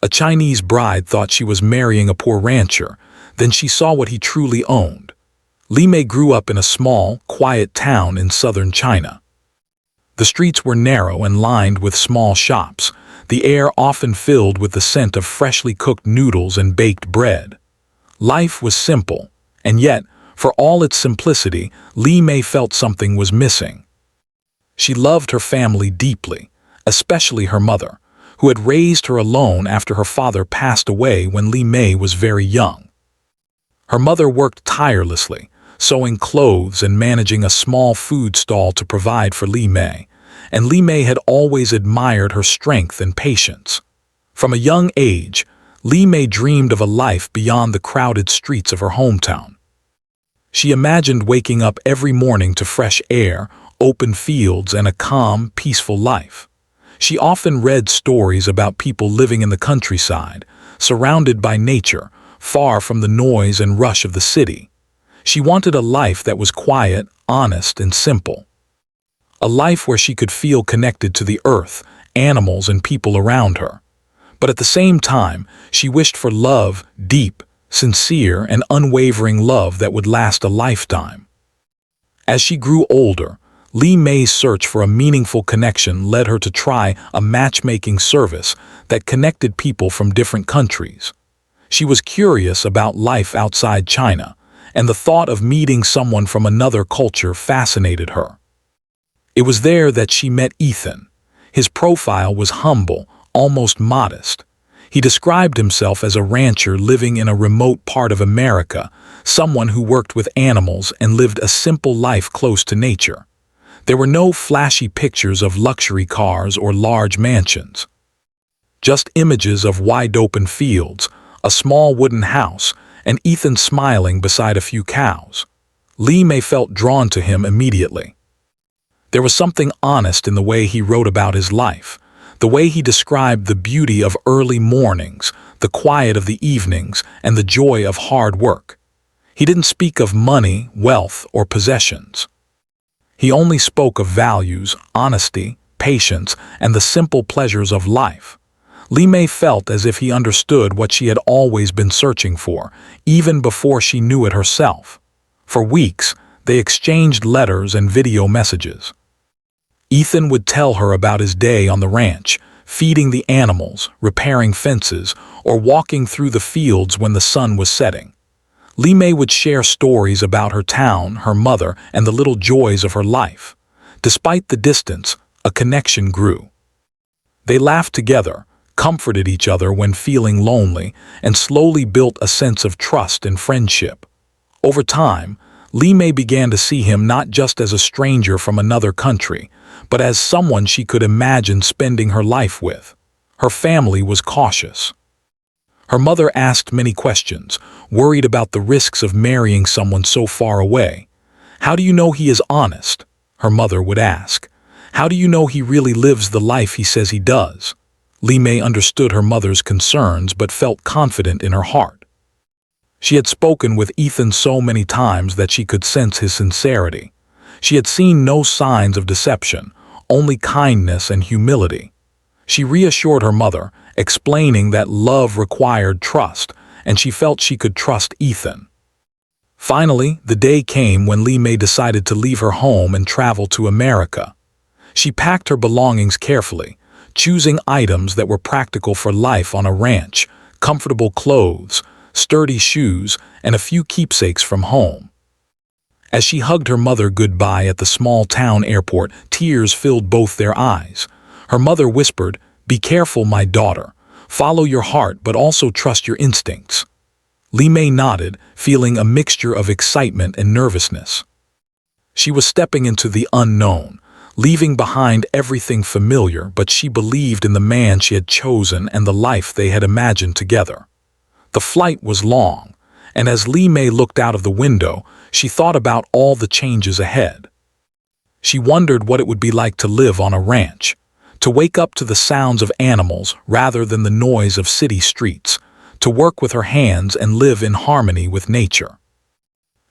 A Chinese bride thought she was marrying a poor rancher. Then she saw what he truly owned. Li Mei grew up in a small, quiet town in southern China. The streets were narrow and lined with small shops, the air often filled with the scent of freshly cooked noodles and baked bread. Life was simple, and yet, for all its simplicity, Li Mei felt something was missing. She loved her family deeply, especially her mother, who had raised her alone after her father passed away when Li Mei was very young. Her mother worked tirelessly, sewing clothes and managing a small food stall to provide for Li Mei, and Li Mei had always admired her strength and patience. From a young age, Li Mei dreamed of a life beyond the crowded streets of her hometown. She imagined waking up every morning to fresh air, open fields, and a calm, peaceful life. She often read stories about people living in the countryside, surrounded by nature, far from the noise and rush of the city. She wanted a life that was quiet, honest, and simple. A life where she could feel connected to the earth, animals, and people around her. But at the same time, she wished for love, deep, sincere, and unwavering love that would last a lifetime. As she grew older, Li Mei's search for a meaningful connection led her to try a matchmaking service that connected people from different countries. She was curious about life outside China, and the thought of meeting someone from another culture fascinated her. It was there that she met Ethan. His profile was humble, almost modest. He described himself as a rancher living in a remote part of America, someone who worked with animals and lived a simple life close to nature. There were no flashy pictures of luxury cars or large mansions. Just images of wide-open fields, a small wooden house, and Ethan smiling beside a few cows. Li Mei felt drawn to him immediately. There was something honest in the way he wrote about his life, the way he described the beauty of early mornings, the quiet of the evenings, and the joy of hard work. He didn't speak of money, wealth, or possessions. He only spoke of values, honesty, patience, and the simple pleasures of life. Li Mei felt as if he understood what she had always been searching for, even before she knew it herself. For weeks, they exchanged letters and video messages. Ethan would tell her about his day on the ranch, feeding the animals, repairing fences, or walking through the fields when the sun was setting. Li Mei would share stories about her town, her mother, and the little joys of her life. Despite the distance, a connection grew. They laughed together, comforted each other when feeling lonely, and slowly built a sense of trust and friendship. Over time, Li Mei began to see him not just as a stranger from another country, but as someone she could imagine spending her life with. Her family was cautious. Her mother asked many questions, worried about the risks of marrying someone so far away. "How do you know he is honest?" her mother would ask. "How do you know he really lives the life he says he does?" Li Mei understood her mother's concerns but felt confident in her heart. She had spoken with Ethan so many times that she could sense his sincerity. She had seen no signs of deception, only kindness and humility. She reassured her mother, explaining that love required trust, and she felt she could trust Ethan. Finally, the day came when Li Mei decided to leave her home and travel to America. She packed her belongings carefully, choosing items that were practical for life on a ranch, comfortable clothes, sturdy shoes, and a few keepsakes from home. As she hugged her mother goodbye at the small town airport, tears filled both their eyes. Her mother whispered, "Be careful, my daughter. Follow your heart, but also trust your instincts." Li Mei nodded, feeling a mixture of excitement and nervousness. She was stepping into the unknown, leaving behind everything familiar, but she believed in the man she had chosen and the life they had imagined together. The flight was long, and as Li Mei looked out of the window, she thought about all the changes ahead. She wondered what it would be like to live on a ranch, to wake up to the sounds of animals rather than the noise of city streets, to work with her hands and live in harmony with nature.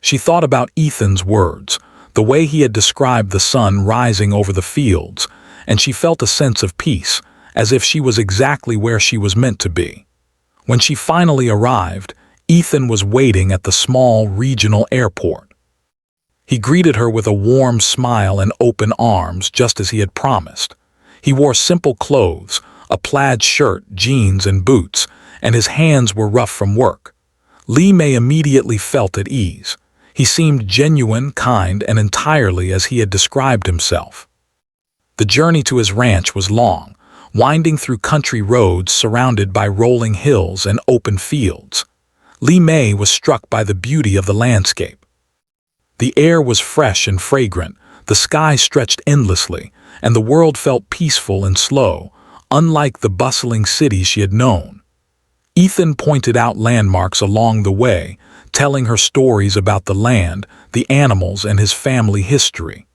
She thought about Ethan's words, the way he had described the sun rising over the fields, and she felt a sense of peace, as if she was exactly where she was meant to be. When she finally arrived, Ethan was waiting at the small regional airport. He greeted her with a warm smile and open arms, just as he had promised. He wore simple clothes, a plaid shirt, jeans, and boots, and his hands were rough from work. Li Mei immediately felt at ease. He seemed genuine, kind, and entirely as he had described himself. The journey to his ranch was long, winding through country roads surrounded by rolling hills and open fields. Li Mei was struck by the beauty of the landscape. The air was fresh and fragrant, the sky stretched endlessly, and the world felt peaceful and slow, unlike the bustling cities she had known. Ethan pointed out landmarks along the way, telling her stories about the land, the animals, and his family history.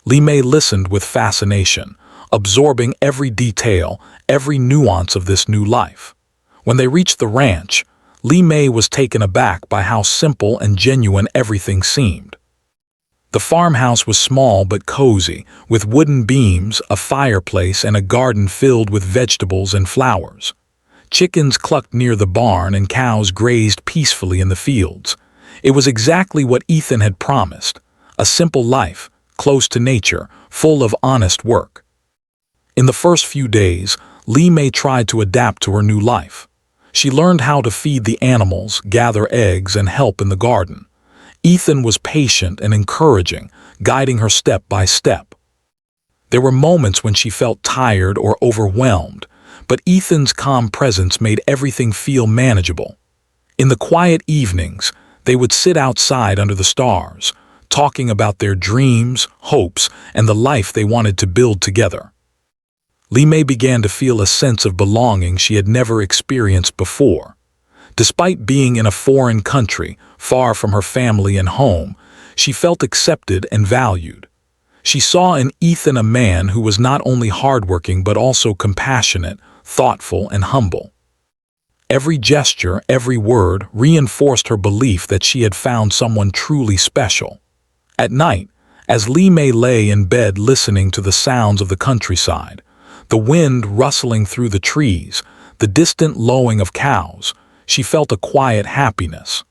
Li Mei listened with fascination, absorbing every detail, every nuance of this new life. When they reached the ranch, Li Mei was taken aback by how simple and genuine everything seemed. The farmhouse was small but cozy, with wooden beams, a fireplace, and a garden filled with vegetables and flowers. Chickens clucked near the barn and cows grazed peacefully in the fields. It was exactly what Ethan had promised, a simple life, close to nature, full of honest work. In the first few days, Li Mei tried to adapt to her new life. She learned how to feed the animals, gather eggs, and help in the garden. Ethan was patient and encouraging, guiding her step by step. There were moments when she felt tired or overwhelmed, but Ethan's calm presence made everything feel manageable. In the quiet evenings, they would sit outside under the stars, talking about their dreams, hopes, and the life they wanted to build together. Li Mei began to feel a sense of belonging she had never experienced before. Despite being in a foreign country, far from her family and home, she felt accepted and valued. She saw in Ethan a man who was not only hardworking but also compassionate, thoughtful, and humble. Every gesture, every word reinforced her belief that she had found someone truly special. At night, as Li Mei lay in bed listening to the sounds of the countryside, the wind rustling through the trees, the distant lowing of cows, she felt a quiet happiness.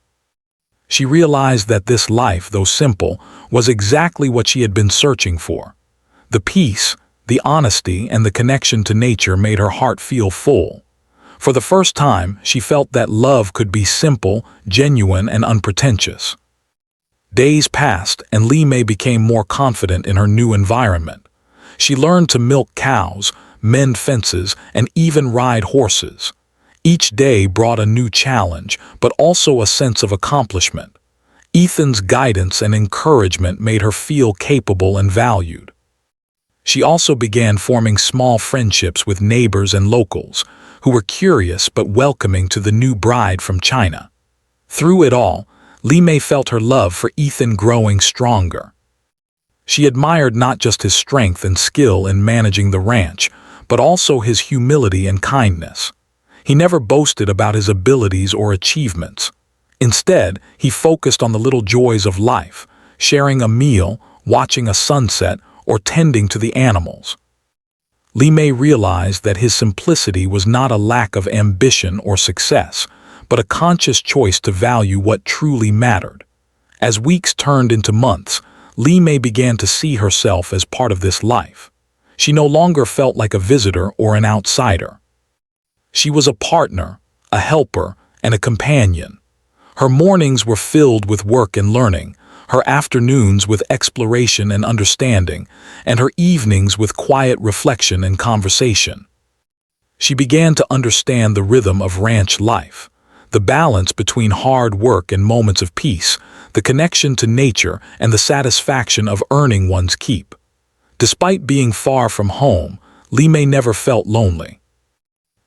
She realized that this life, though simple, was exactly what she had been searching for. The peace, the honesty, and the connection to nature made her heart feel full. For the first time, she felt that love could be simple, genuine, and unpretentious. Days passed, and Li Mei became more confident in her new environment. She learned to milk cows, mend fences, and even ride horses. Each day brought a new challenge, but also a sense of accomplishment. Ethan's guidance and encouragement made her feel capable and valued. She also began forming small friendships with neighbors and locals, who were curious but welcoming to the new bride from China. Through it all, Li Mei felt her love for Ethan growing stronger. She admired not just his strength and skill in managing the ranch, but also his humility and kindness. He never boasted about his abilities or achievements. Instead, he focused on the little joys of life, sharing a meal, watching a sunset, or tending to the animals. Li Mei realized that his simplicity was not a lack of ambition or success, but a conscious choice to value what truly mattered. As weeks turned into months, Li Mei began to see herself as part of this life. She no longer felt like a visitor or an outsider. She was a partner, a helper, and a companion. Her mornings were filled with work and learning, her afternoons with exploration and understanding, and her evenings with quiet reflection and conversation. She began to understand the rhythm of ranch life, the balance between hard work and moments of peace, the connection to nature and the satisfaction of earning one's keep. Despite being far from home, Li Mei never felt lonely.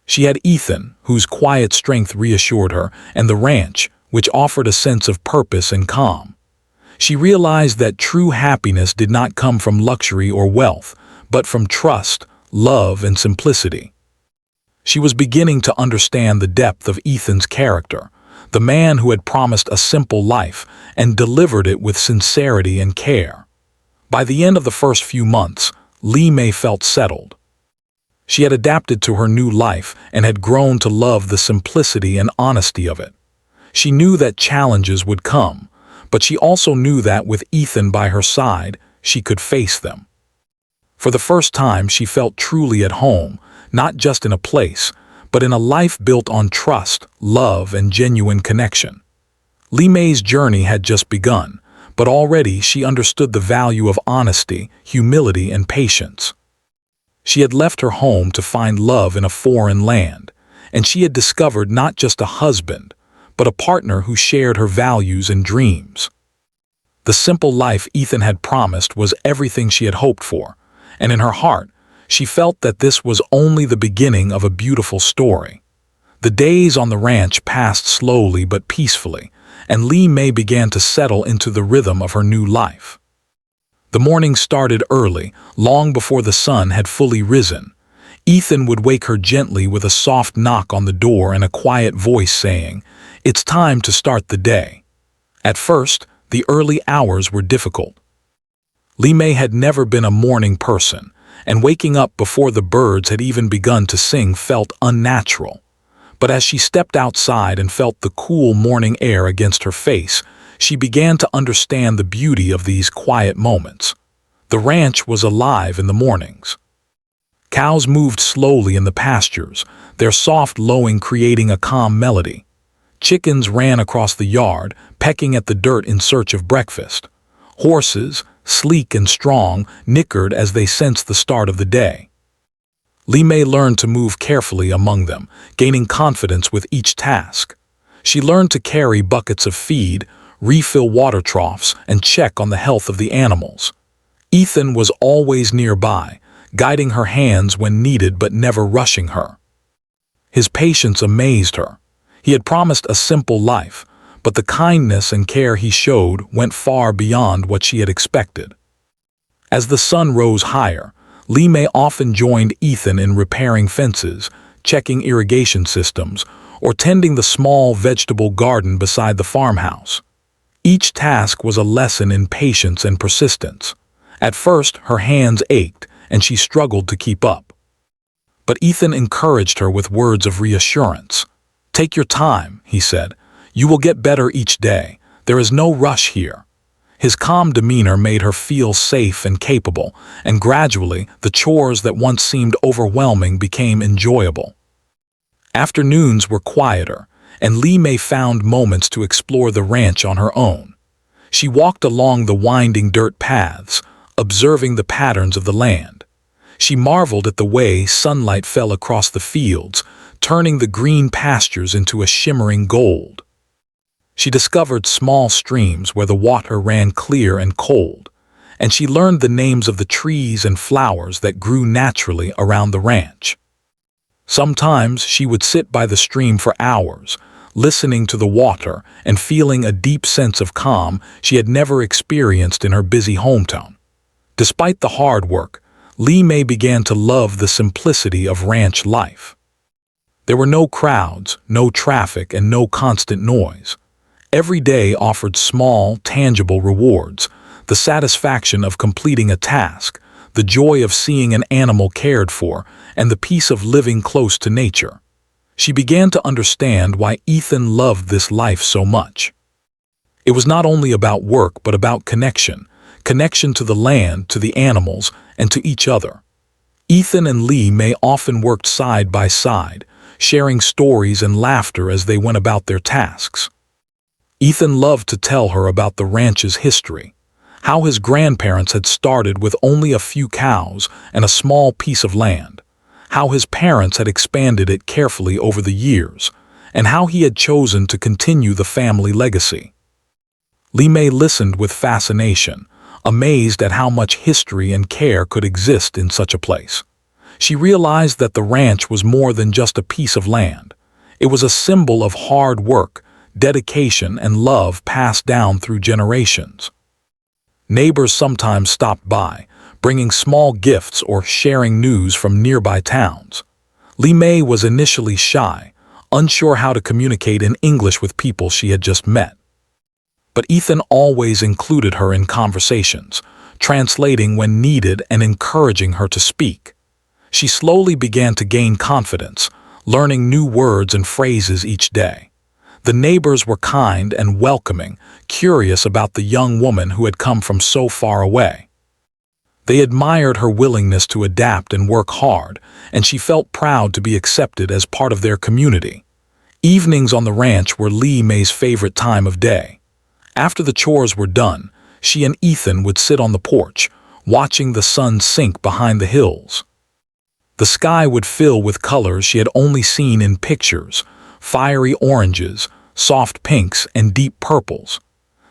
She had Ethan, whose quiet strength reassured her, and the ranch, which offered a sense of purpose and calm. She realized that true happiness did not come from luxury or wealth, but from trust, love, and simplicity. She was beginning to understand the depth of Ethan's character, the man who had promised a simple life and delivered it with sincerity and care. By the end of the first few months, Li Mei felt settled. She had adapted to her new life and had grown to love the simplicity and honesty of it. She knew that challenges would come, but she also knew that with Ethan by her side, she could face them. For the first time, she felt truly at home, not just in a place, but in a life built on trust, love, and genuine connection. Li Mei's journey had just begun, but already she understood the value of honesty, humility, and patience. She had left her home to find love in a foreign land, and she had discovered not just a husband, but a partner who shared her values and dreams. The simple life Ethan had promised was everything she had hoped for, and in her heart, she felt that this was only the beginning of a beautiful story. The days on the ranch passed slowly but peacefully, and Li Mei began to settle into the rhythm of her new life. The morning started early, long before the sun had fully risen. Ethan would wake her gently with a soft knock on the door and a quiet voice saying, "It's time to start the day." At first, the early hours were difficult. Li Mei had never been a morning person, and waking up before the birds had even begun to sing felt unnatural. But as she stepped outside and felt the cool morning air against her face, she began to understand the beauty of these quiet moments. The ranch was alive in the mornings. Cows moved slowly in the pastures, their soft lowing creating a calm melody. Chickens ran across the yard, pecking at the dirt in search of breakfast. Horses, sleek and strong, nickered as they sensed the start of the day. Li Mei learned to move carefully among them, gaining confidence with each task. She learned to carry buckets of feed, refill water troughs, and check on the health of the animals. Ethan was always nearby, guiding her hands when needed but never rushing her. His patience amazed her. He had promised a simple life, but the kindness and care he showed went far beyond what she had expected. As the sun rose higher, Li Mei often joined Ethan in repairing fences, checking irrigation systems, or tending the small vegetable garden beside the farmhouse. Each task was a lesson in patience and persistence. At first, her hands ached, and she struggled to keep up. But Ethan encouraged her with words of reassurance. "Take your time," he said. "You will get better each day. There is no rush here." His calm demeanor made her feel safe and capable, and gradually, the chores that once seemed overwhelming became enjoyable. Afternoons were quieter, and Li Mei found moments to explore the ranch on her own. She walked along the winding dirt paths, observing the patterns of the land. She marveled at the way sunlight fell across the fields, turning the green pastures into a shimmering gold. She discovered small streams where the water ran clear and cold, and she learned the names of the trees and flowers that grew naturally around the ranch. Sometimes she would sit by the stream for hours, listening to the water and feeling a deep sense of calm she had never experienced in her busy hometown. Despite the hard work, Li Mei began to love the simplicity of ranch life. There were no crowds, no traffic, and no constant noise. Every day offered small, tangible rewards, the satisfaction of completing a task, the joy of seeing an animal cared for, and the peace of living close to nature. She began to understand why Ethan loved this life so much. It was not only about work but about connection to the land, to the animals, and to each other. Ethan and Li Mei often worked side by side, sharing stories and laughter as they went about their tasks. Ethan loved to tell her about the ranch's history, how his grandparents had started with only a few cows and a small piece of land, how his parents had expanded it carefully over the years, and how he had chosen to continue the family legacy. Li Mei listened with fascination, amazed at how much history and care could exist in such a place. She realized that the ranch was more than just a piece of land. It was a symbol of hard work, dedication, and love passed down through generations. Neighbors sometimes stopped by, bringing small gifts or sharing news from nearby towns. Li Mei was initially shy, unsure how to communicate in English with people she had just met. But Ethan always included her in conversations, translating when needed and encouraging her to speak. She slowly began to gain confidence, learning new words and phrases each day. The neighbors were kind and welcoming, curious about the young woman who had come from so far away. They admired her willingness to adapt and work hard, and she felt proud to be accepted as part of their community. Evenings on the ranch were Lee May's favorite time of day. After the chores were done, she and Ethan would sit on the porch, watching the sun sink behind the hills. The sky would fill with colors she had only seen in pictures, fiery oranges, soft pinks, and deep purples.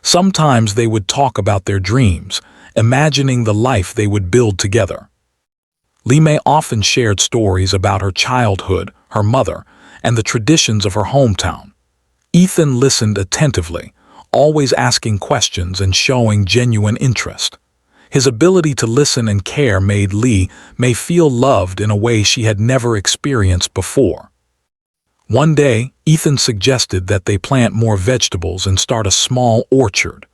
Sometimes they would talk about their dreams, imagining the life they would build together. Lee May often shared stories about her childhood, her mother, and the traditions of her hometown. Ethan listened attentively, always asking questions and showing genuine interest. His ability to listen and care made Lee May feel loved in a way she had never experienced before. One day, Ethan suggested that they plant more vegetables and start a small orchard.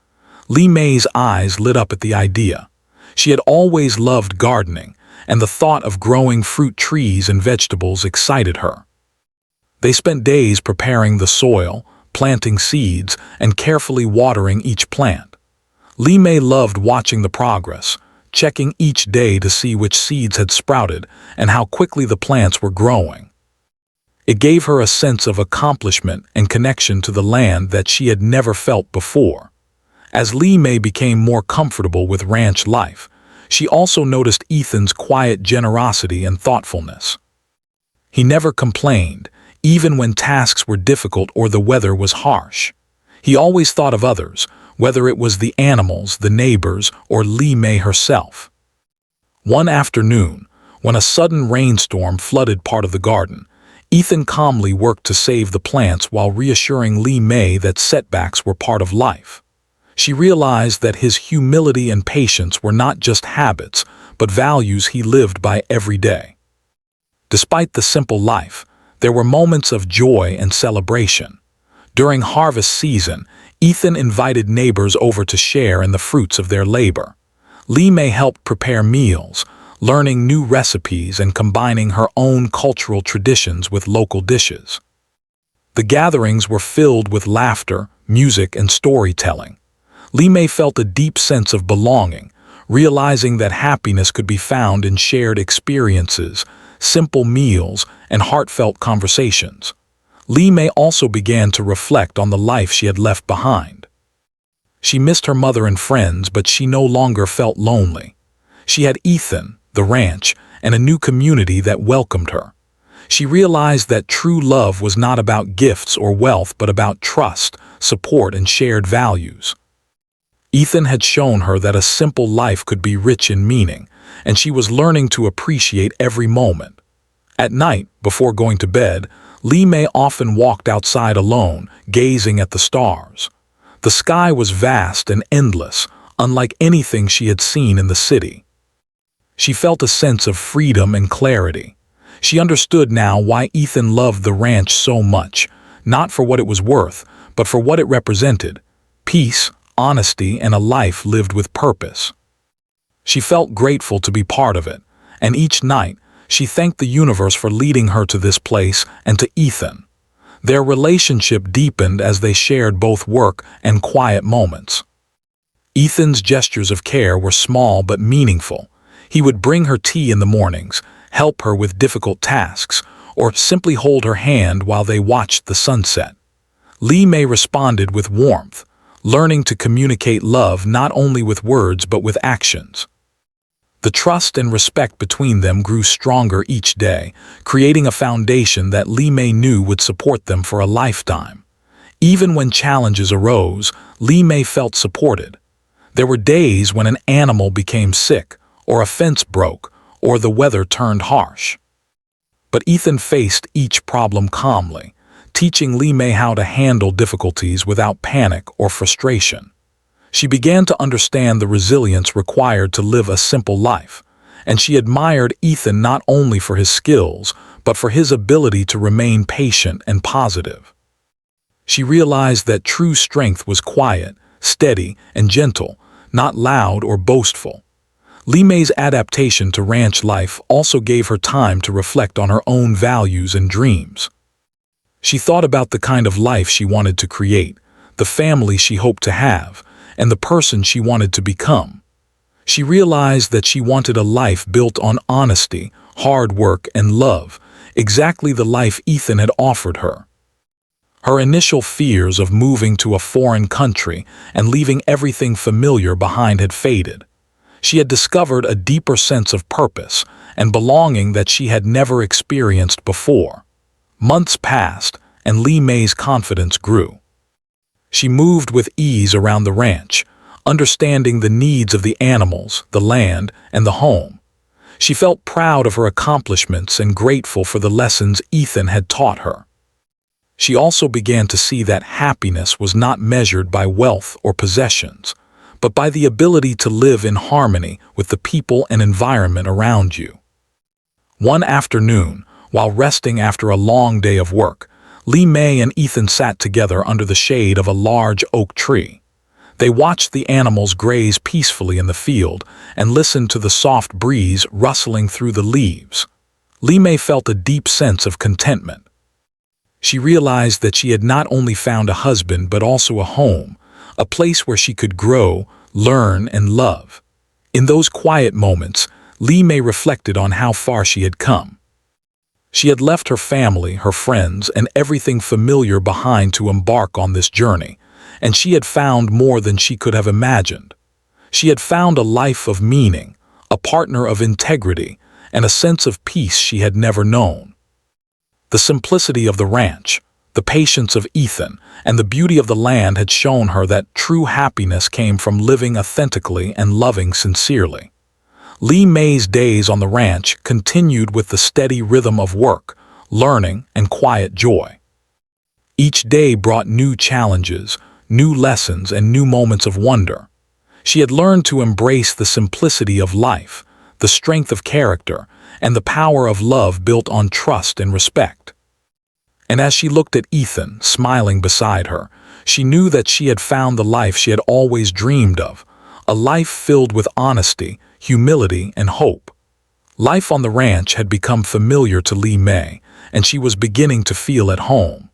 Lee May's eyes lit up at the idea. She had always loved gardening, and the thought of growing fruit trees and vegetables excited her. They spent days preparing the soil, planting seeds, and carefully watering each plant. Lee May loved watching the progress, checking each day to see which seeds had sprouted and how quickly the plants were growing. It gave her a sense of accomplishment and connection to the land that she had never felt before. As Lee May became more comfortable with ranch life, she also noticed Ethan's quiet generosity and thoughtfulness. He never complained, even when tasks were difficult or the weather was harsh. He always thought of others, whether it was the animals, the neighbors, or Lee May herself. One afternoon, when a sudden rainstorm flooded part of the garden, Ethan calmly worked to save the plants while reassuring Lee May that setbacks were part of life. She realized that his humility and patience were not just habits, but values he lived by every day. Despite the simple life, there were moments of joy and celebration. During harvest season, Ethan invited neighbors over to share in the fruits of their labor. Lee May helped prepare meals, learning new recipes and combining her own cultural traditions with local dishes. The gatherings were filled with laughter, music, and storytelling. Lee May felt a deep sense of belonging, realizing that happiness could be found in shared experiences, simple meals, and heartfelt conversations. Lee May also began to reflect on the life she had left behind. She missed her mother and friends, but she no longer felt lonely. She had Ethan, the ranch, and a new community that welcomed her. She realized that true love was not about gifts or wealth, but about trust, support, and shared values. Ethan had shown her that a simple life could be rich in meaning, and she was learning to appreciate every moment. At night, before going to bed, Lee May often walked outside alone, gazing at the stars. The sky was vast and endless, unlike anything she had seen in the city. She felt a sense of freedom and clarity. She understood now why Ethan loved the ranch so much, not for what it was worth, but for what it represented: peace, honesty, and a life lived with purpose. She felt grateful to be part of it, and each night, she thanked the universe for leading her to this place and to Ethan. Their relationship deepened as they shared both work and quiet moments. Ethan's gestures of care were small but meaningful. He would bring her tea in the mornings, help her with difficult tasks, or simply hold her hand while they watched the sunset. Lee May responded with warmth, learning to communicate love not only with words but with actions. The trust and respect between them grew stronger each day, creating a foundation that Lee May knew would support them for a lifetime. Even when challenges arose, Lee May felt supported. There were days when an animal became sick, or a fence broke, or the weather turned harsh. But Ethan faced each problem calmly, teaching Lee May how to handle difficulties without panic or frustration. She began to understand the resilience required to live a simple life, and she admired Ethan not only for his skills, but for his ability to remain patient and positive. She realized that true strength was quiet, steady, and gentle, not loud or boastful. Li Mei's adaptation to ranch life also gave her time to reflect on her own values and dreams. She thought about the kind of life she wanted to create, the family she hoped to have, and the person she wanted to become. She realized that she wanted a life built on honesty, hard work, and love, exactly the life Ethan had offered her. Her initial fears of moving to a foreign country and leaving everything familiar behind had faded. She had discovered a deeper sense of purpose and belonging that she had never experienced before. Months passed, and Li Mei's confidence grew. She moved with ease around the ranch, understanding the needs of the animals, the land, and the home. She felt proud of her accomplishments and grateful for the lessons Ethan had taught her. She also began to see that happiness was not measured by wealth or possessions, but by the ability to live in harmony with the people and environment around you. One afternoon, while resting after a long day of work, Li Mei and Ethan sat together under the shade of a large oak tree. They watched the animals graze peacefully in the field and listened to the soft breeze rustling through the leaves. Li Mei felt a deep sense of contentment. She realized that she had not only found a husband but also a home, a place where she could grow, learn, and love. In those quiet moments, Li Mei reflected on how far she had come. She had left her family, her friends, and everything familiar behind to embark on this journey, and she had found more than she could have imagined. She had found a life of meaning, a partner of integrity, and a sense of peace she had never known. The simplicity of the ranch, the patience of Ethan, and the beauty of the land had shown her that true happiness came from living authentically and loving sincerely. Li Mei's days on the ranch continued with the steady rhythm of work, learning, and quiet joy. Each day brought new challenges, new lessons, and new moments of wonder. She had learned to embrace the simplicity of life, the strength of character, and the power of love built on trust and respect. And as she looked at Ethan, smiling beside her, she knew that she had found the life she had always dreamed of, a life filled with honesty, humility, and hope. Life on the ranch had become familiar to Li Mei, and she was beginning to feel at home.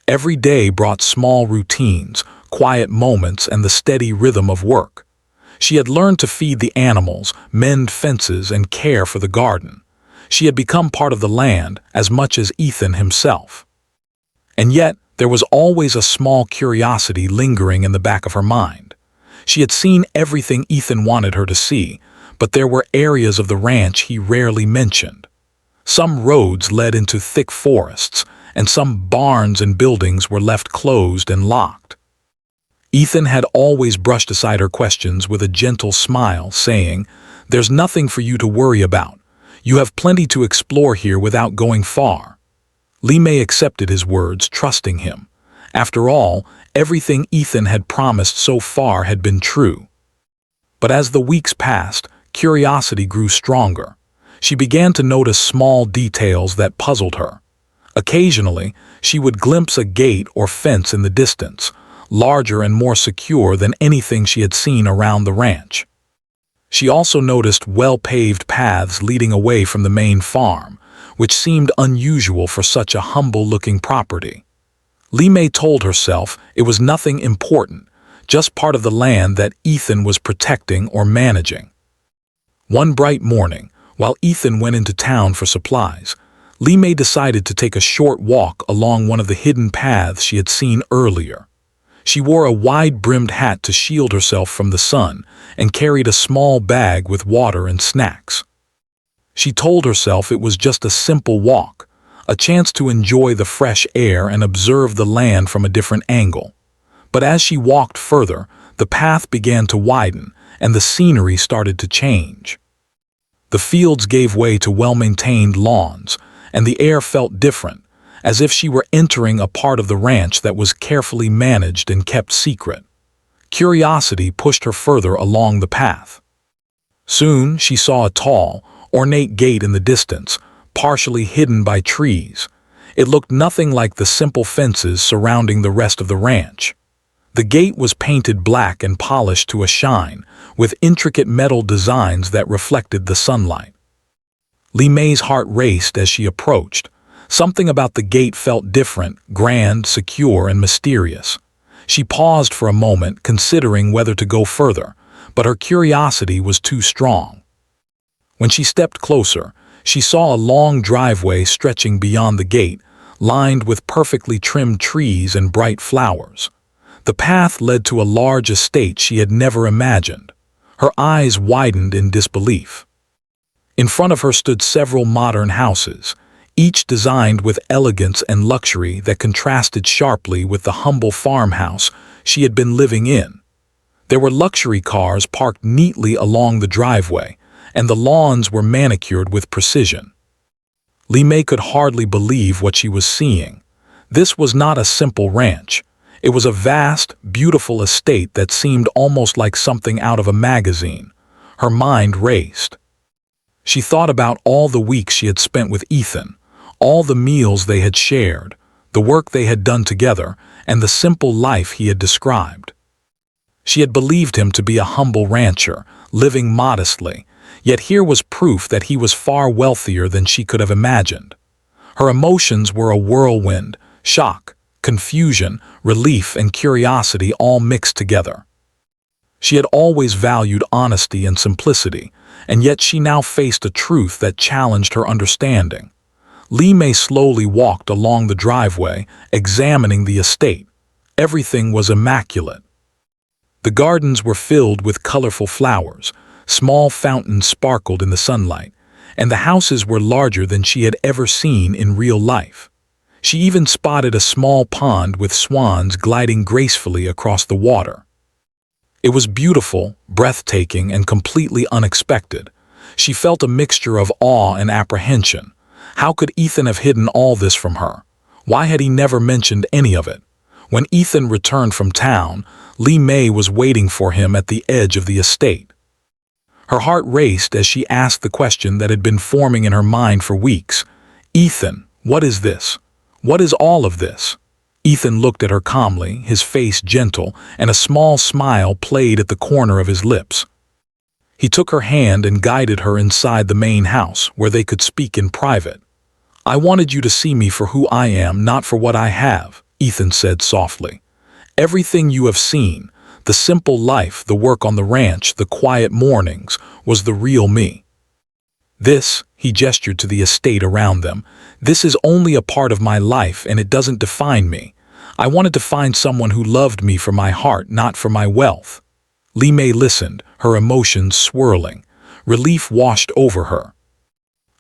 Every day brought small routines, quiet moments, and the steady rhythm of work. She had learned to feed the animals, mend fences, and care for the garden. She had become part of the land as much as Ethan himself. And yet, there was always a small curiosity lingering in the back of her mind. She had seen everything Ethan wanted her to see, but there were areas of the ranch he rarely mentioned. Some roads led into thick forests, and some barns and buildings were left closed and locked. Ethan had always brushed aside her questions with a gentle smile, saying, "There's nothing for you to worry about. You have plenty to explore here without going far." Li Mei accepted his words, trusting him. After all, everything Ethan had promised so far had been true. But as the weeks passed, curiosity grew stronger. She began to notice small details that puzzled her. Occasionally, she would glimpse a gate or fence in the distance, larger and more secure than anything she had seen around the ranch. She also noticed well-paved paths leading away from the main farm, which seemed unusual for such a humble-looking property. Li Mei told herself it was nothing important, just part of the land that Ethan was protecting or managing. One bright morning, while Ethan went into town for supplies, Li Mei decided to take a short walk along one of the hidden paths she had seen earlier. She wore a wide-brimmed hat to shield herself from the sun and carried a small bag with water and snacks. She told herself it was just a simple walk, a chance to enjoy the fresh air and observe the land from a different angle. But as she walked further, the path began to widen and the scenery started to change. The fields gave way to well-maintained lawns, and the air felt different, as if she were entering a part of the ranch that was carefully managed and kept secret. Curiosity pushed her further along the path. Soon she saw a tall, ornate gate in the distance, partially hidden by trees. It looked nothing like the simple fences surrounding the rest of the ranch. The gate was painted black and polished to a shine, with intricate metal designs that reflected the sunlight. Li Mei's heart raced as she approached. Something about the gate felt different, grand, secure, and mysterious. She paused for a moment, considering whether to go further, but her curiosity was too strong. When she stepped closer, she saw a long driveway stretching beyond the gate, lined with perfectly trimmed trees and bright flowers. The path led to a large estate she had never imagined. Her eyes widened in disbelief. In front of her stood several modern houses, each designed with elegance and luxury that contrasted sharply with the humble farmhouse she had been living in. There were luxury cars parked neatly along the driveway, and the lawns were manicured with precision. Li Mei could hardly believe what she was seeing. This was not a simple ranch. It was a vast, beautiful estate that seemed almost like something out of a magazine. Her mind raced. She thought about all the weeks she had spent with Ethan, all the meals they had shared, the work they had done together, and the simple life he had described. She had believed him to be a humble rancher, living modestly, yet here was proof that he was far wealthier than she could have imagined. Her emotions were a whirlwind, shock, confusion, relief, and curiosity all mixed together. She had always valued honesty and simplicity, and yet she now faced a truth that challenged her understanding. Li Mei slowly walked along the driveway, examining the estate. Everything was immaculate. The gardens were filled with colorful flowers, small fountains sparkled in the sunlight, and the houses were larger than she had ever seen in real life. She even spotted a small pond with swans gliding gracefully across the water. It was beautiful, breathtaking, and completely unexpected. She felt a mixture of awe and apprehension. How could Ethan have hidden all this from her? Why had he never mentioned any of it? When Ethan returned from town, Li Mei was waiting for him at the edge of the estate. Her heart raced as she asked the question that had been forming in her mind for weeks. "Ethan, what is this? What is all of this?" Ethan looked at her calmly, his face gentle, and a small smile played at the corner of his lips. He took her hand and guided her inside the main house, where they could speak in private. "I wanted you to see me for who I am, not for what I have," Ethan said softly. "Everything you have seen, the simple life, the work on the ranch, the quiet mornings, was the real me. This," he gestured to the estate around them, "this is only a part of my life and it doesn't define me. I wanted to find someone who loved me for my heart, not for my wealth." Li Mei listened, her emotions swirling. Relief washed over her.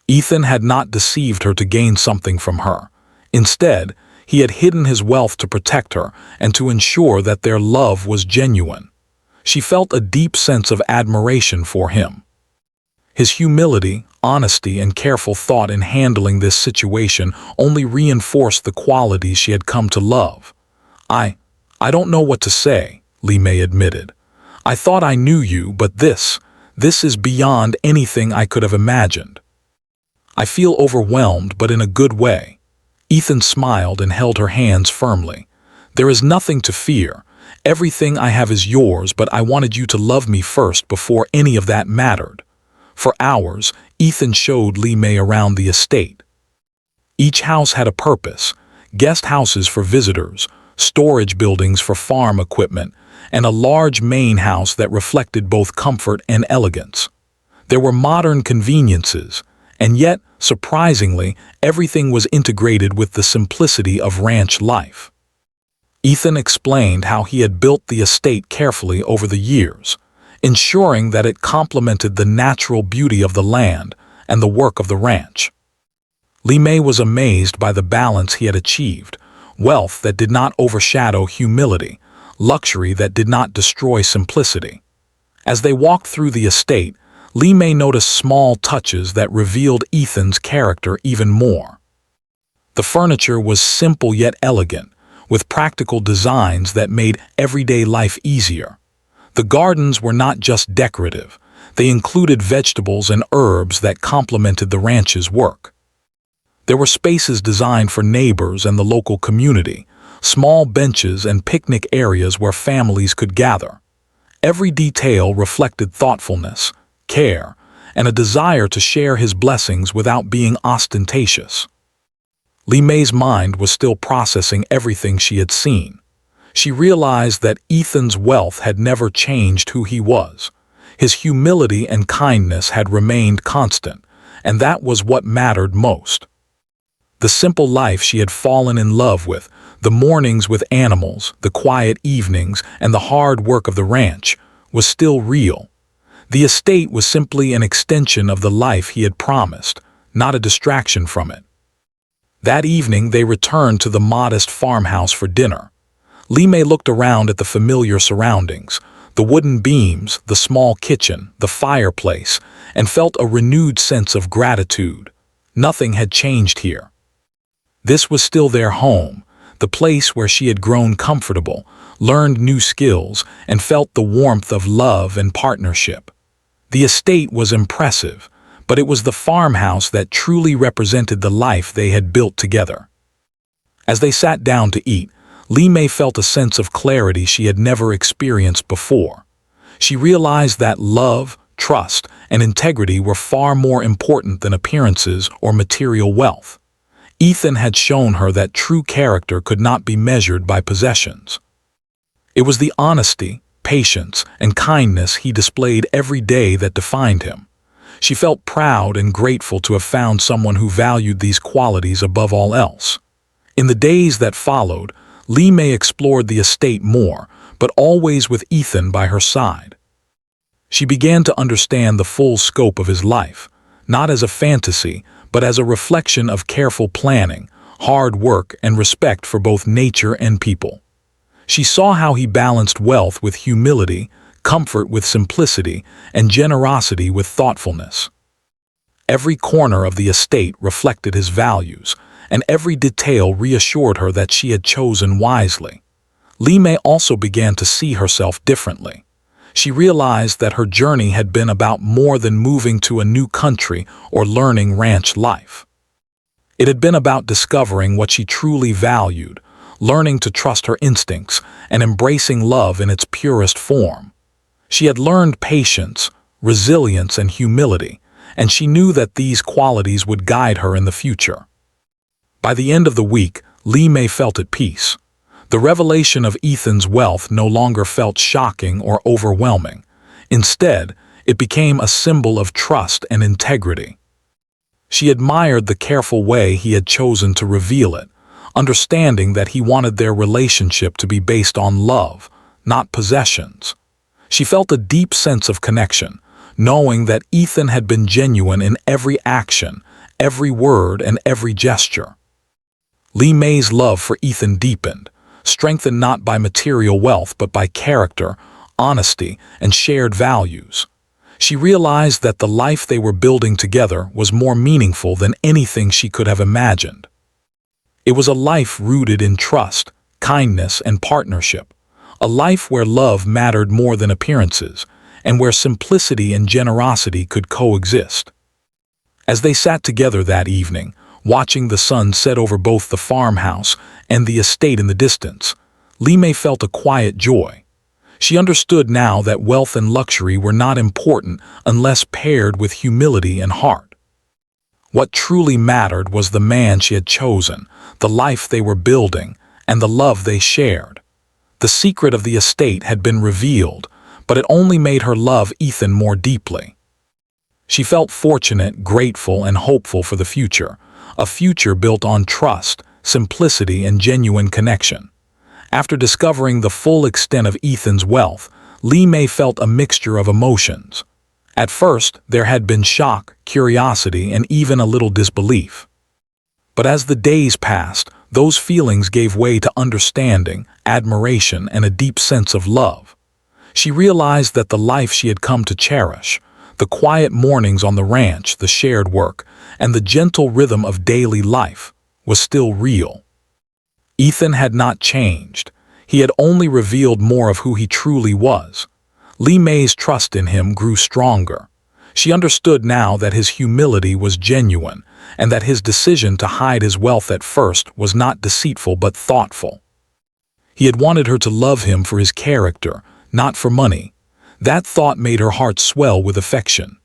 Ethan had not deceived her to gain something from her. Instead, he had hidden his wealth to protect her and to ensure that their love was genuine. She felt a deep sense of admiration for him. His humility, honesty, and careful thought in handling this situation only reinforced the qualities she had come to love. I don't know what to say," Li Mei admitted. "I thought I knew you, but this is beyond anything I could have imagined. I feel overwhelmed, but in a good way." Ethan smiled and held her hands firmly. "There is nothing to fear. Everything I have is yours, but I wanted you to love me first before any of that mattered." For hours, Ethan showed Li Mei around the estate. Each house had a purpose: guest houses for visitors, storage buildings for farm equipment, and a large main house that reflected both comfort and elegance. There were modern conveniences, and yet, surprisingly, everything was integrated with the simplicity of ranch life. Ethan explained how he had built the estate carefully over the years, ensuring that it complemented the natural beauty of the land and the work of the ranch. Li Mei was amazed by the balance he had achieved: wealth that did not overshadow humility, luxury that did not destroy simplicity. As they walked through the estate, Li Mei noticed small touches that revealed Ethan's character even more. The furniture was simple yet elegant, with practical designs that made everyday life easier. The gardens were not just decorative, they included vegetables and herbs that complemented the ranch's work. There were spaces designed for neighbors and the local community, small benches and picnic areas where families could gather. Every detail reflected thoughtfulness, care, and a desire to share his blessings without being ostentatious. Li Mei's mind was still processing everything she had seen. She realized that Ethan's wealth had never changed who he was. His humility and kindness had remained constant, and that was what mattered most. The simple life she had fallen in love with, the mornings with animals, the quiet evenings, and the hard work of the ranch, was still real. The estate was simply an extension of the life he had promised, not a distraction from it. That evening they returned to the modest farmhouse for dinner. Li Mei looked around at the familiar surroundings, the wooden beams, the small kitchen, the fireplace, and felt a renewed sense of gratitude. Nothing had changed here. This was still their home, the place where she had grown comfortable, learned new skills, and felt the warmth of love and partnership. The estate was impressive, but it was the farmhouse that truly represented the life they had built together. As they sat down to eat, Li Mei felt a sense of clarity she had never experienced before. She realized that love, trust, and integrity were far more important than appearances or material wealth. Ethan had shown her that true character could not be measured by possessions. It was the honesty, patience, and kindness he displayed every day that defined him. She felt proud and grateful to have found someone who valued these qualities above all else. In the days that followed, Li Mei explored the estate more, but always with Ethan by her side. She began to understand the full scope of his life, not as a fantasy, but as a reflection of careful planning, hard work, and respect for both nature and people. She saw how he balanced wealth with humility, comfort with simplicity, and generosity with thoughtfulness. Every corner of the estate reflected his values, and every detail reassured her that she had chosen wisely. Li Mei also began to see herself differently. She realized that her journey had been about more than moving to a new country or learning ranch life. It had been about discovering what she truly valued, learning to trust her instincts, and embracing love in its purest form. She had learned patience, resilience, and humility, and she knew that these qualities would guide her in the future. By the end of the week, Li Mei felt at peace. The revelation of Ethan's wealth no longer felt shocking or overwhelming. Instead, it became a symbol of trust and integrity. She admired the careful way he had chosen to reveal it, understanding that he wanted their relationship to be based on love, not possessions. She felt a deep sense of connection, knowing that Ethan had been genuine in every action, every word, and every gesture. Li Mei's love for Ethan deepened, strengthened not by material wealth but by character, honesty, and shared values. She realized that the life they were building together was more meaningful than anything she could have imagined. It was a life rooted in trust, kindness, and partnership, a life where love mattered more than appearances, and where simplicity and generosity could coexist. As they sat together that evening, watching the sun set over both the farmhouse and the estate in the distance, Li Mei felt a quiet joy. She understood now that wealth and luxury were not important unless paired with humility and heart. What truly mattered was the man she had chosen, the life they were building, and the love they shared. The secret of the estate had been revealed, but it only made her love Ethan more deeply. She felt fortunate, grateful, and hopeful for the future, a future built on trust, simplicity, and genuine connection. After discovering the full extent of Ethan's wealth, Li Mei felt a mixture of emotions. At first, there had been shock, curiosity, and even a little disbelief. But as the days passed, those feelings gave way to understanding, admiration, and a deep sense of love. She realized that the life she had come to cherish, the quiet mornings on the ranch, the shared work, and the gentle rhythm of daily life, was still real. Ethan had not changed. He had only revealed more of who he truly was. Li Mei's trust in him grew stronger. She understood now that his humility was genuine, and that his decision to hide his wealth at first was not deceitful but thoughtful. He had wanted her to love him for his character, not for money. That thought made her heart swell with affection.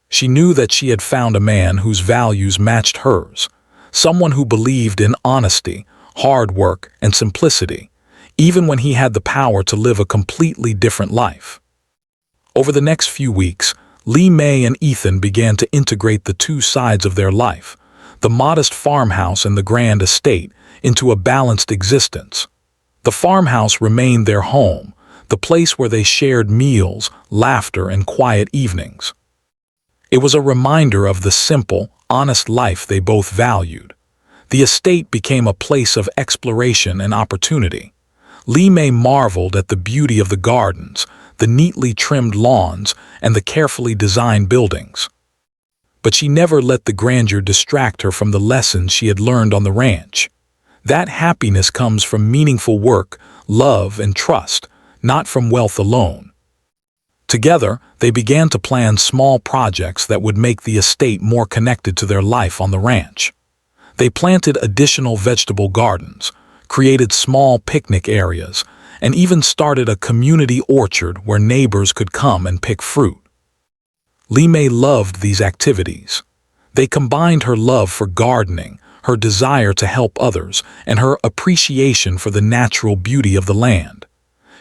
She knew that she had found a man whose values matched hers, someone who believed in honesty, hard work, and simplicity, even when he had the power to live a completely different life. Over the next few weeks, Lee May and Ethan began to integrate the two sides of their life, the modest farmhouse and the grand estate, into a balanced existence. The farmhouse remained their home, the place where they shared meals, laughter, and quiet evenings. It was a reminder of the simple, honest life they both valued. The estate became a place of exploration and opportunity. Lee May marveled at the beauty of the gardens, the neatly trimmed lawns, and the carefully designed buildings. But she never let the grandeur distract her from the lessons she had learned on the ranch. That happiness comes from meaningful work, love, and trust, not from wealth alone. Together, they began to plan small projects that would make the estate more connected to their life on the ranch. They planted additional vegetable gardens, created small picnic areas, and even started a community orchard where neighbors could come and pick fruit. Lee May loved these activities. They combined her love for gardening, her desire to help others, and her appreciation for the natural beauty of the land.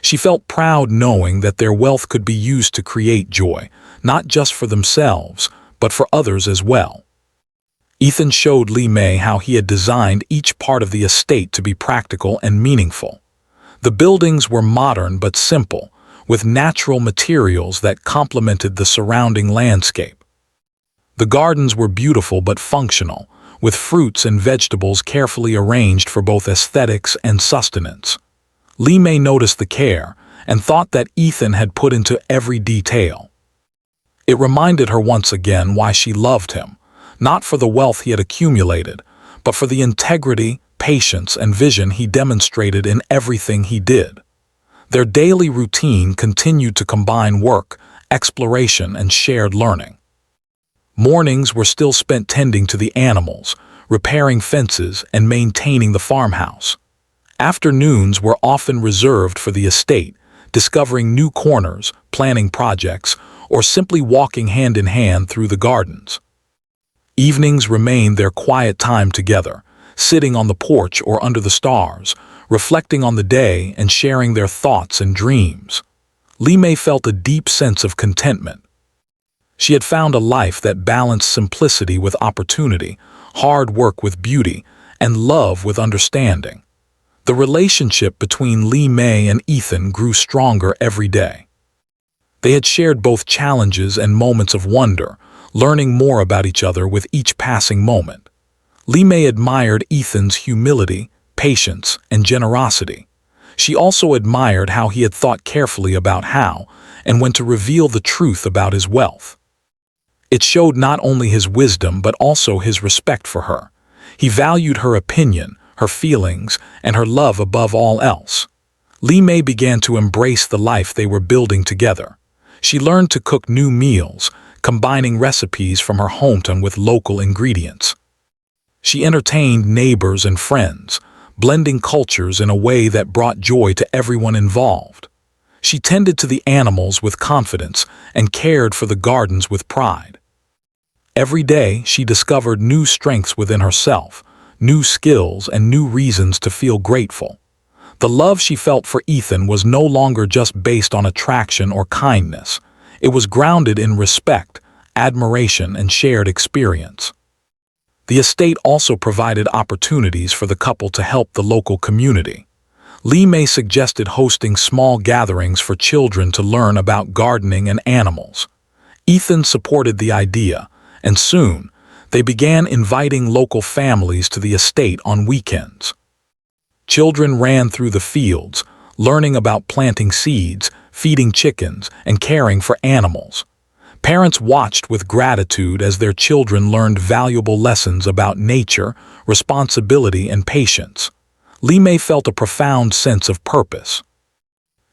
She felt proud knowing that their wealth could be used to create joy, not just for themselves, but for others as well. Ethan showed Lee May how he had designed each part of the estate to be practical and meaningful. The buildings were modern but simple, with natural materials that complemented the surrounding landscape. The gardens were beautiful but functional, with fruits and vegetables carefully arranged for both aesthetics and sustenance. Lee May noticed the care and thought that Ethan had put into every detail. It reminded her once again why she loved him, not for the wealth he had accumulated, but for the integrity, patience, and vision he demonstrated in everything he did. Their daily routine continued to combine work, exploration, and shared learning. Mornings were still spent tending to the animals, repairing fences, and maintaining the farmhouse. Afternoons were often reserved for the estate, discovering new corners, planning projects, or simply walking hand in hand through the gardens. Evenings remained their quiet time together, sitting on the porch or under the stars, reflecting on the day and sharing their thoughts and dreams. Lee May felt a deep sense of contentment. She had found a life that balanced simplicity with opportunity, hard work with beauty, and love with understanding. The relationship between Lee May and Ethan grew stronger every day. They had shared both challenges and moments of wonder, learning more about each other with each passing moment. Lee May admired Ethan's humility, patience, and generosity. She also admired how he had thought carefully about how and when to reveal the truth about his wealth. It showed not only his wisdom but also his respect for her. He valued her opinion, her feelings, and her love above all else. Lee May began to embrace the life they were building together. She learned to cook new meals, combining recipes from her hometown with local ingredients. She entertained neighbors and friends, blending cultures in a way that brought joy to everyone involved. She tended to the animals with confidence and cared for the gardens with pride. Every day, she discovered new strengths within herself, new skills, and new reasons to feel grateful. The love she felt for Ethan was no longer just based on attraction or kindness. It was grounded in respect, admiration, and shared experience. The estate also provided opportunities for the couple to help the local community. Lee May suggested hosting small gatherings for children to learn about gardening and animals. Ethan supported the idea, and soon, they began inviting local families to the estate on weekends. Children ran through the fields, learning about planting seeds, feeding chickens, and caring for animals. Parents watched with gratitude as their children learned valuable lessons about nature, responsibility, and patience. Lee May felt a profound sense of purpose.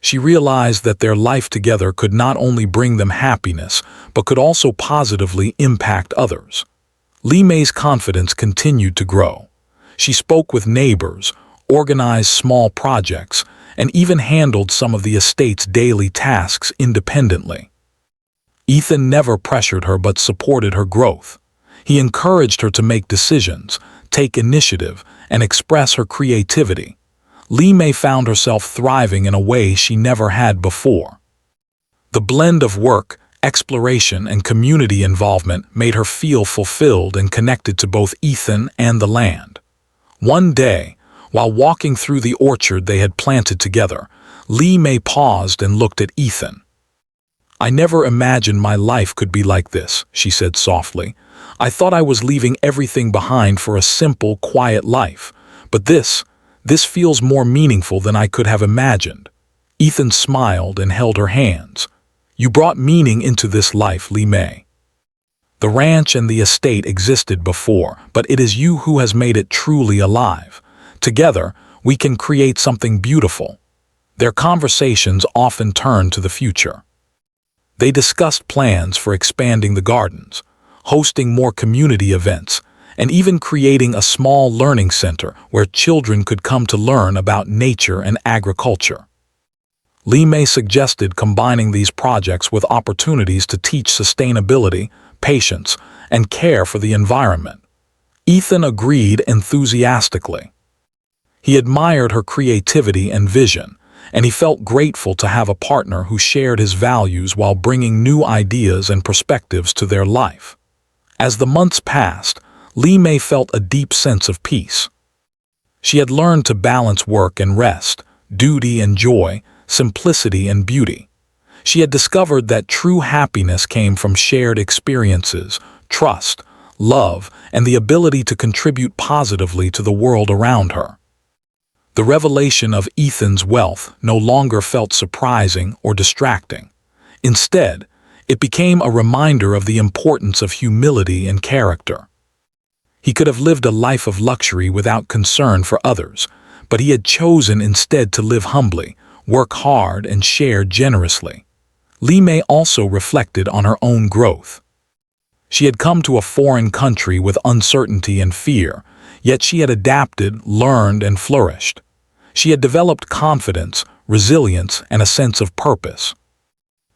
She realized that their life together could not only bring them happiness, but could also positively impact others. Lee May's confidence continued to grow. She spoke with neighbors, organized small projects, and even handled some of the estate's daily tasks independently. Ethan never pressured her but supported her growth. He encouraged her to make decisions, take initiative, and express her creativity. Li Mei found herself thriving in a way she never had before. The blend of work, exploration, and community involvement made her feel fulfilled and connected to both Ethan and the land. One day, while walking through the orchard they had planted together, Li Mei paused and looked at Ethan. "I never imagined my life could be like this," she said softly. "I thought I was leaving everything behind for a simple, quiet life. But this feels more meaningful than I could have imagined." Ethan smiled and held her hands. "You brought meaning into this life, Li Mei. The ranch and the estate existed before, but it is you who has made it truly alive. Together, we can create something beautiful." Their conversations often turned to the future. They discussed plans for expanding the gardens, hosting more community events, and even creating a small learning center where children could come to learn about nature and agriculture. Li Mei suggested combining these projects with opportunities to teach sustainability, patience, and care for the environment. Ethan agreed enthusiastically. He admired her creativity and vision, and he felt grateful to have a partner who shared his values while bringing new ideas and perspectives to their life. As the months passed, Li Mei felt a deep sense of peace. She had learned to balance work and rest, duty and joy, simplicity and beauty. She had discovered that true happiness came from shared experiences, trust, love, and the ability to contribute positively to the world around her. The revelation of Ethan's wealth no longer felt surprising or distracting. Instead, it became a reminder of the importance of humility and character. He could have lived a life of luxury without concern for others, but he had chosen instead to live humbly, work hard, and share generously. Li Mei also reflected on her own growth. She had come to a foreign country with uncertainty and fear, yet she had adapted, learned, and flourished. She had developed confidence, resilience, and a sense of purpose.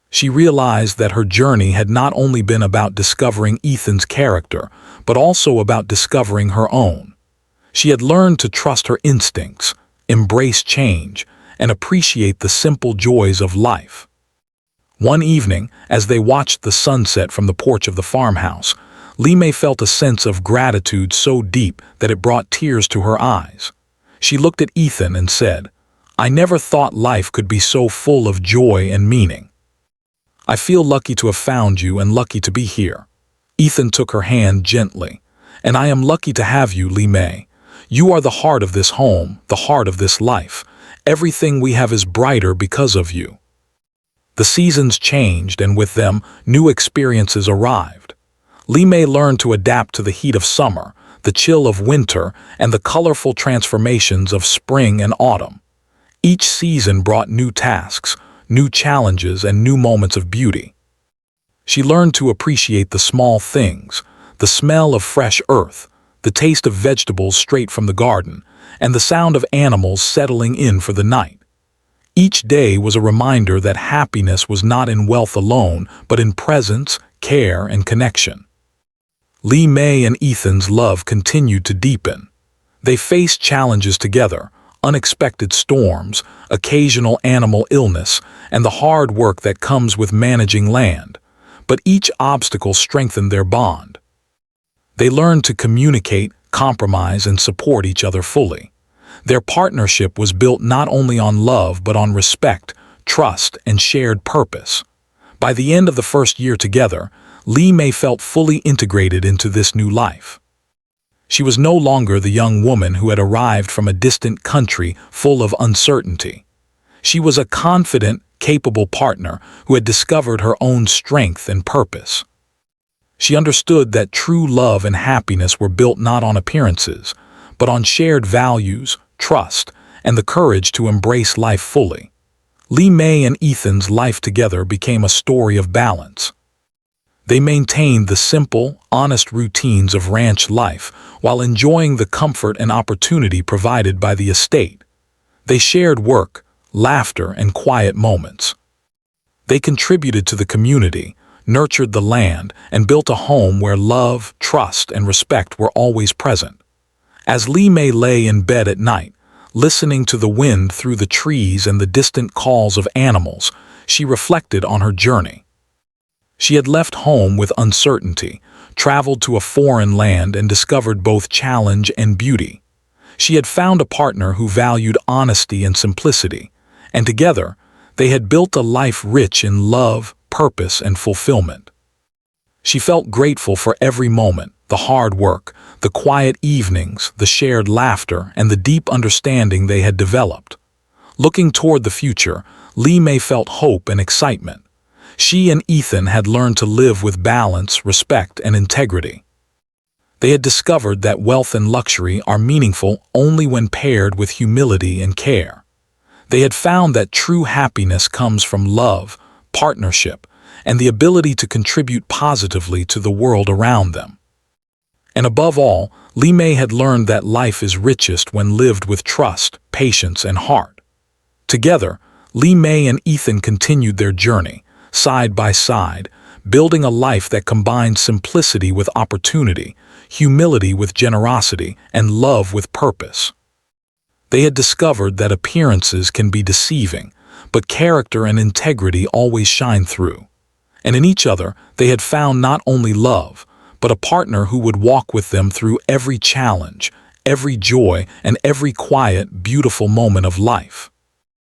She realized that her journey had not only been about discovering Ethan's character, but also about discovering her own. She had learned to trust her instincts, embrace change, and appreciate the simple joys of life. One evening, as they watched the sunset from the porch of the farmhouse, Li Mei felt a sense of gratitude so deep that it brought tears to her eyes. She looked at Ethan and said, "I never thought life could be so full of joy and meaning. I feel lucky to have found you and lucky to be here." Ethan took her hand gently. "And I am lucky to have you, Li Mei. You are the heart of this home, the heart of this life. Everything we have is brighter because of you." The seasons changed, and with them, new experiences arrived. Li Mei learned to adapt to the heat of summer, the chill of winter, and the colorful transformations of spring and autumn. Each season brought new tasks, new challenges, and new moments of beauty. She learned to appreciate the small things, the smell of fresh earth, the taste of vegetables straight from the garden, and the sound of animals settling in for the night. Each day was a reminder that happiness was not in wealth alone, but in presence, care, and connection. Li Mei and Ethan's love continued to deepen. They faced challenges together, unexpected storms, occasional animal illness, and the hard work that comes with managing land. But each obstacle strengthened their bond. They learned to communicate, compromise, and support each other fully. Their partnership was built not only on love but on respect, trust, and shared purpose. By the end of the first year together, Li Mei felt fully integrated into this new life. She was no longer the young woman who had arrived from a distant country full of uncertainty. She was a confident, capable partner who had discovered her own strength and purpose. She understood that true love and happiness were built not on appearances, but on shared values, trust, and the courage to embrace life fully. Li Mei and Ethan's life together became a story of balance. They maintained the simple, honest routines of ranch life while enjoying the comfort and opportunity provided by the estate. They shared work, laughter, and quiet moments. They contributed to the community, nurtured the land, and built a home where love, trust, and respect were always present. As Li Mei lay in bed at night, listening to the wind through the trees and the distant calls of animals, she reflected on her journey. She had left home with uncertainty, traveled to a foreign land and discovered both challenge and beauty. She had found a partner who valued honesty and simplicity, and together, they had built a life rich in love, purpose, and fulfillment. She felt grateful for every moment, the hard work, the quiet evenings, the shared laughter, and the deep understanding they had developed. Looking toward the future, Li Mei felt hope and excitement. She and Ethan had learned to live with balance, respect, and integrity. They had discovered that wealth and luxury are meaningful only when paired with humility and care. They had found that true happiness comes from love, partnership, and the ability to contribute positively to the world around them. And above all, Li Mei had learned that life is richest when lived with trust, patience, and heart. Together, Li Mei and Ethan continued their journey, side by side, building a life that combined simplicity with opportunity, humility with generosity, and love with purpose. They had discovered that appearances can be deceiving, but character and integrity always shine through. And in each other, they had found not only love, but a partner who would walk with them through every challenge, every joy, and every quiet, beautiful moment of life.